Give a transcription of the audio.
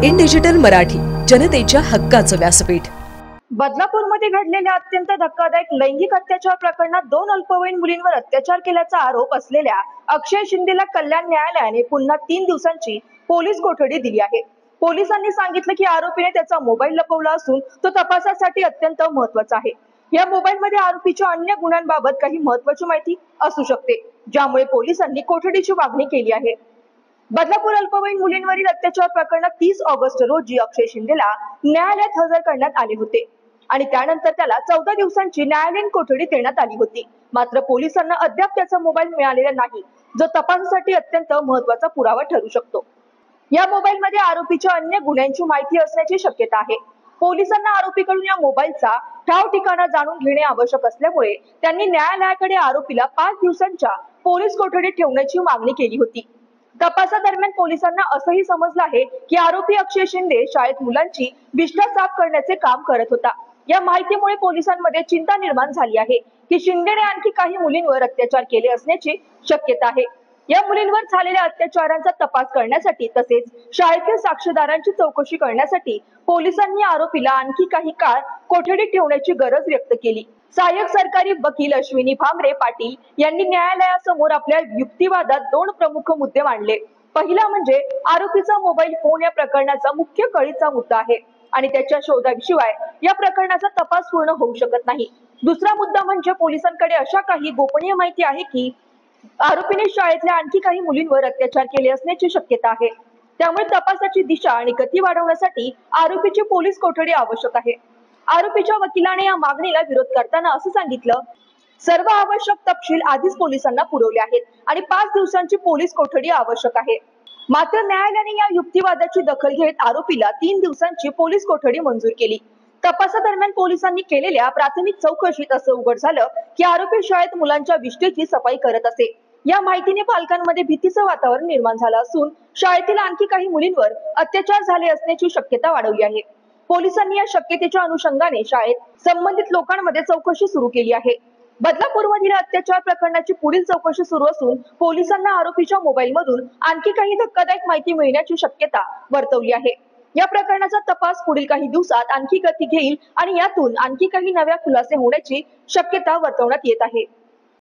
In digital Marathi, जनतेच्या हक्काचं व्यासपीठ। बदलापूरमध्ये घडलेल्या अत्यंत धक्कादायक लैंगिक अत्याचार प्रकरणात 2 अल्पवयीन मुलींवर अत्याचार केल्याचा आरोप असलेल्या अक्षय शिंदेला कल्याण न्यायालयाने पुन्हा 3 दिवसांची पोलीस कोठडी दिली आहे। पोलिसांनी सांगितलं की आरोपीने त्याचा मोबाईल लपवला असून तो तपासासाठी अत्यंत महत्त्वाचा आहे। या मोबाईलमध्ये आरोपीच्या अन्य गुन्ह्यांबाबत काही महत्त्वाची माहिती असू शकते, ज्यामुळे पोलिसांनी कोठडीची मागणी केली आहे। बदलापूर अल्पवयीन मुलींवरील अत्याचार प्रकरणात 30 ऑगस्ट रोजी अक्षय शिंदेला न्यायालयात हजर करण्यात आले होते आणि त्यानंतर त्याला 14 दिवसांची न्यायालयीन कोठडी देण्यात आली होती। मात्र पोलिसांना अद्याप त्याचा मोबाईल मिळालेला नाही, जो तपासासाठी अत्यंत महत्त्वाचा पुरावा ठरू शकतो। या मोबाईलमध्ये आरोपीच्या अन्य गुन्ह्यांची माहिती असण्याची शक्यता आहे। पोलिसांना आरोपीकडून या मोबाईलचा ठाव ठिकाणा जाणून घेणे आवश्यक असल्यामुळे त्यांनी न्यायालयाकडे आरोपीला 5 दिवसांच्या पोलीस कोठडीत ठेवण्याची मागणी केली होती। तपासादरम्यान पोलिसांना असंही समजलं आहे की आरोपी अक्षय शिंदे शाळेत मुलांची बिष्टा साफ करण्याचे काम करत होता। या माहितीमुळे पोलिसांमध्ये चिंता निर्माण झाली आहे की शिंदेने आणखी काही मुलींवर अत्याचार केले असण्याची शक्यता आहे। या मुलींवर झालेल्या अत्याचारांचा तपास करण्यासाठी तसेच शाळेतील साक्षीदारांची चौकशी करण्यासाठी पोलिसांनी आरोपीला आणखी काही काळ कोठडीत ठेवण्याची गरज व्यक्त केली। सहाय्यक सरकारी वकील अश्विनी भामरे पाटील यांनी न्यायालयासमोर आपल्या युक्तिवादात 2 प्रमुख मुद्दे मांडले। पहिला म्हणजे आरोपीचा मोबाईल फोन या प्रकरणाचा मुख्य कळीचा मुद्दा आहे आणि त्याच्या शोधाशिवाय या प्रकरणाचा तपास पूर्ण होऊ शकत नाही। दुसरा मुद्दा म्हणजे पोलिसांकडे अशा काही गोपनीय माहिती आहे की आरोपीने शाळेतल्या आणखी काही मुलींवर अत्याचार केले असण्याची शक्यता आहे। त्यामुळे तपासाची दिशा आणि गती वाढवण्यासाठी आरोपीची पोलीस कोठडी आवश्यक आहे। आरोपीच्या वकिलाने या मागणीला विरोध करताना असं सांगितलं, सर्व आवश्यक तपशील आधीच पोलिसांना पुरवले आहेत आणि 5 दिवसांची पोलीस कोठडी आवश्यक आहे। मात्र न्यायालयाने या युक्तिवादाची दखल घेत आरोपीला 3 दिवसांची पोलीस कोठडी मंजूर केली। तपासादरम्यान पोलिसांनी केलेल्या प्राथमिक चौकशीत असं उघड झालं की आरोपी शाळेत मुलांच्या विष्टेची सफाई करत असे। या माहितीने पालकांमध्ये भीतीचं वातावरण निर्माण झालं असून शाळेतील आणखी काही मुलींवर अत्याचार झाले असण्याची शक्यता वाढवली आहे। पोलिसांनी या शक्यतेच्या अनुषंगाने शाळेत संबंधित लोकांमध्ये चौकशी सुरू केली आहे। बदलापूरमधील अत्याचार प्रकरणाची पुढील चौकशी सुरू असून पोलिसांना आरोपीच्या मोबाईलमधून आणखी काही धक्कादायक माहिती मिळण्याची शक्यता वर्तवली आहे। या प्रकरणाचा तपास पुढील काही दिवसात आणखी गती घेईल आणि यातून आणखी काही नव्या खुलासे होण्याची शक्यता वर्तवण्यात येत आहे।